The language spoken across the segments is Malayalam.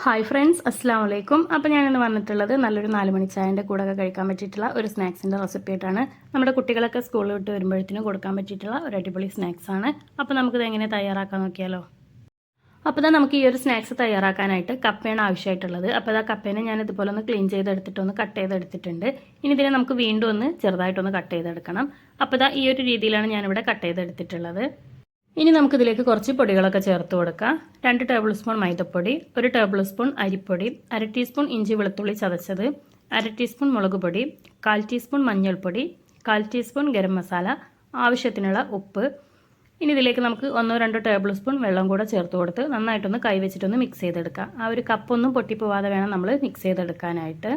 ഹായ് ഫ്രണ്ട്സ്, അസ്സാം വലൈക്കും. അപ്പോൾ ഞാനിന്ന് വന്നിട്ടുള്ളത് നല്ലൊരു 4 മണി ചായൻ്റെ കൂടെയൊക്കെ കഴിക്കാൻ പറ്റിയിട്ടുള്ള ഒരു സ്നാക്സിൻ്റെ റെസിപ്പി ആയിട്ടാണ്. നമ്മുടെ കുട്ടികളൊക്കെ സ്കൂളിൽ വിട്ട് വരുമ്പോഴത്തേനും കൊടുക്കാൻ പറ്റിയിട്ടുള്ള ഒരു അടിപൊളി സ്നാക്സാണ്. അപ്പോൾ നമുക്കിത് എങ്ങനെ തയ്യാറാക്കാൻ നോക്കിയാലോ. അപ്പോൾ നമുക്ക് ഈ ഒരു സ്നാക്സ് തയ്യാറാക്കാനായിട്ട് കപ്പയാണ് ആവശ്യമായിട്ടുള്ളത്. അപ്പോൾ കപ്പേനെ ഞാൻ ഇതുപോലെ ഒന്ന് ക്ലീൻ ചെയ്തെടുത്തിട്ടൊന്ന് കട്ട് ചെയ്തെടുത്തിട്ടുണ്ട്. ഇനി ഇതിനെ നമുക്ക് വീണ്ടും ഒന്ന് ചെറുതായിട്ടൊന്ന് കട്ട് ചെയ്തെടുക്കണം. അപ്പോൾ ഈ ഒരു രീതിയിലാണ് ഞാനിവിടെ കട്ട് ചെയ്തെടുത്തിട്ടുള്ളത്. ഇനി നമുക്കിതിലേക്ക് കുറച്ച് പൊടികളൊക്കെ ചേർത്ത് കൊടുക്കാം. 2 ടേബിൾ സ്പൂൺ മൈദപ്പൊടി, 1 ടേബിൾ സ്പൂൺ അരിപ്പൊടി, 1/2 ടീസ്പൂൺ ഇഞ്ചി വെളുത്തുള്ളി ചതച്ചത്, 1/2 ടീസ്പൂൺ മുളക് പൊടി, 1/4 ടീസ്പൂൺ മഞ്ഞൾപ്പൊടി, 1/4 ടീസ്പൂൺ ഗരം മസാല, ആവശ്യത്തിനുള്ള ഉപ്പ്. ഇനി ഇതിലേക്ക് നമുക്ക് 1-2 ടേബിൾ സ്പൂൺ വെള്ളം കൂടെ ചേർത്ത് കൊടുത്ത് നന്നായിട്ടൊന്ന് കൈവച്ചിട്ടൊന്ന് മിക്സ് ചെയ്തെടുക്കാം. ആ ഒരു കപ്പൊന്നും പൊട്ടിപ്പോവാതെ വേണം നമ്മൾ മിക്സ് ചെയ്തെടുക്കാനായിട്ട്.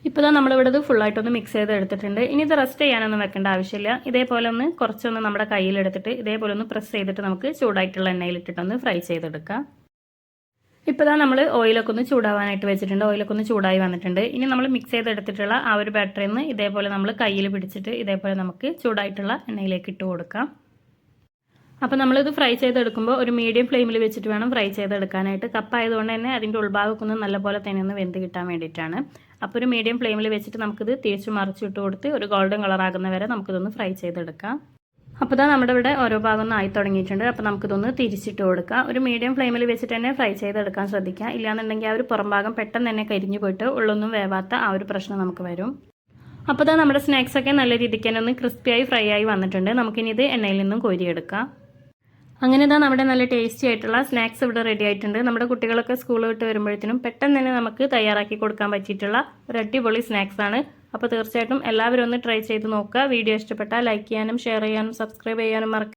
ഇപ്പോൾ നമ്മളിവിടെ ഇത് ഫുള്ളായിട്ടൊന്ന് മിക്സ് ചെയ്തെടുത്തിട്ടുണ്ട്. ഇനി ഇത് റെസ്റ്റ് ചെയ്യാനൊന്നും വെക്കേണ്ട ആവശ്യമില്ല. ഇതേപോലെ ഒന്ന് കുറച്ചൊന്ന് നമ്മുടെ കയ്യിലെടുത്തിട്ട് ഇതേപോലെ ഒന്ന് പ്രസ് ചെയ്തിട്ട് നമുക്ക് ചൂടായിട്ടുള്ള എണ്ണയിലിട്ടിട്ടൊന്ന് ഫ്രൈ ചെയ്തെടുക്കാം. ഇപ്പോൾ നമ്മൾ ഓയിലൊക്കെ ഒന്ന് ചൂടാവാനായിട്ട് വെച്ചിട്ടുണ്ട്. ഓയിലൊക്കെ ഒന്ന് ചൂടായി വന്നിട്ടുണ്ട്. ഇനി നമ്മൾ മിക്സ് ചെയ്തെടുത്തിട്ടുള്ള ആ ഒരു ബാറ്ററിയിൽ നിന്ന് ഇതേപോലെ നമ്മൾ കയ്യിൽ പിടിച്ചിട്ട് ഇതേപോലെ നമുക്ക് ചൂടായിട്ടുള്ള എണ്ണയിലേക്ക് ഇട്ട് കൊടുക്കാം. അപ്പോൾ നമ്മളിത് ഫ്രൈ ചെയ്തെടുക്കുമ്പോൾ ഒരു മീഡിയം ഫ്ലെയിമിൽ വെച്ചിട്ട് വേണം ഫ്രൈ ചെയ്തെടുക്കാനായിട്ട്. കപ്പായതുകൊണ്ട് തന്നെ അതിൻ്റെ ഉൾഭാഗമൊക്കെ ഒന്ന് നല്ലപോലെ തന്നെ ഒന്ന് വെന്ത് കിട്ടാൻ വേണ്ടിയിട്ടാണ്. അപ്പോൾ ഒരു മീഡിയം ഫ്ലെയിമിൽ വെച്ചിട്ട് നമുക്കിത് തിരിച്ചു മറിച്ചിട്ട് കൊടുത്ത് ഒരു ഗോൾഡൻ കളറാകുന്ന വരെ നമുക്കിതൊന്ന് ഫ്രൈ ചെയ്തെടുക്കാം. അപ്പോൾ നമ്മുടെ ഇവിടെ ഓരോ ഭാഗം ഒന്ന് ആയി തുടങ്ങിയിട്ടുണ്ട്. അപ്പോൾ നമുക്കിതൊന്ന് തിരിച്ചിട്ട് കൊടുക്കാം. ഒരു മീഡിയം ഫ്ലെയിമിൽ വെച്ചിട്ട് തന്നെ ഫ്രൈ ചെയ്തെടുക്കാൻ ശ്രദ്ധിക്കുക. ഇല്ലാന്നുണ്ടെങ്കിൽ ആ ഒരു പുറം ഭാഗം പെട്ടെന്ന് തന്നെ കരിഞ്ഞു പോയിട്ട് ഉള്ളൊന്നും വേവാത്ത ആ ഒരു പ്രശ്നം നമുക്ക് വരും. അപ്പോൾ നമ്മുടെ സ്നാക്സൊക്കെ നല്ല രീതിക്ക് തന്നെ ഒന്ന് ക്രിസ്പിയായി ഫ്രൈ ആയി വന്നിട്ടുണ്ട്. നമുക്കിനി ഇത് എണ്ണയിൽ നിന്നും കോരിയെടുക്കാം. അങ്ങനെ നമ്മുടെ നല്ല ടേസ്റ്റി ആയിട്ടുള്ള സ്നാക്സ് ഇവിടെ റെഡി ആയിട്ടുണ്ട്. നമ്മുടെ കുട്ടികളൊക്കെ സ്കൂളിൽ വിട്ട് വരുമ്പോഴത്തേനും പെട്ടെന്ന് തന്നെ നമുക്ക് തയ്യാറാക്കി കൊടുക്കാൻ പറ്റിയിട്ടുള്ള ഒരു അടിപൊളി സ്നാക്സ് ആണ്. അപ്പോൾ തീർച്ചയായിട്ടും എല്ലാവരും ഒന്ന് ട്രൈ ചെയ്ത് നോക്കുക. വീഡിയോ ഇഷ്ടപ്പെട്ടാൽ ലൈക്ക് ചെയ്യാനും ഷെയർ ചെയ്യാനും സബ്സ്ക്രൈബ് ചെയ്യാനും മറക്കരുത്.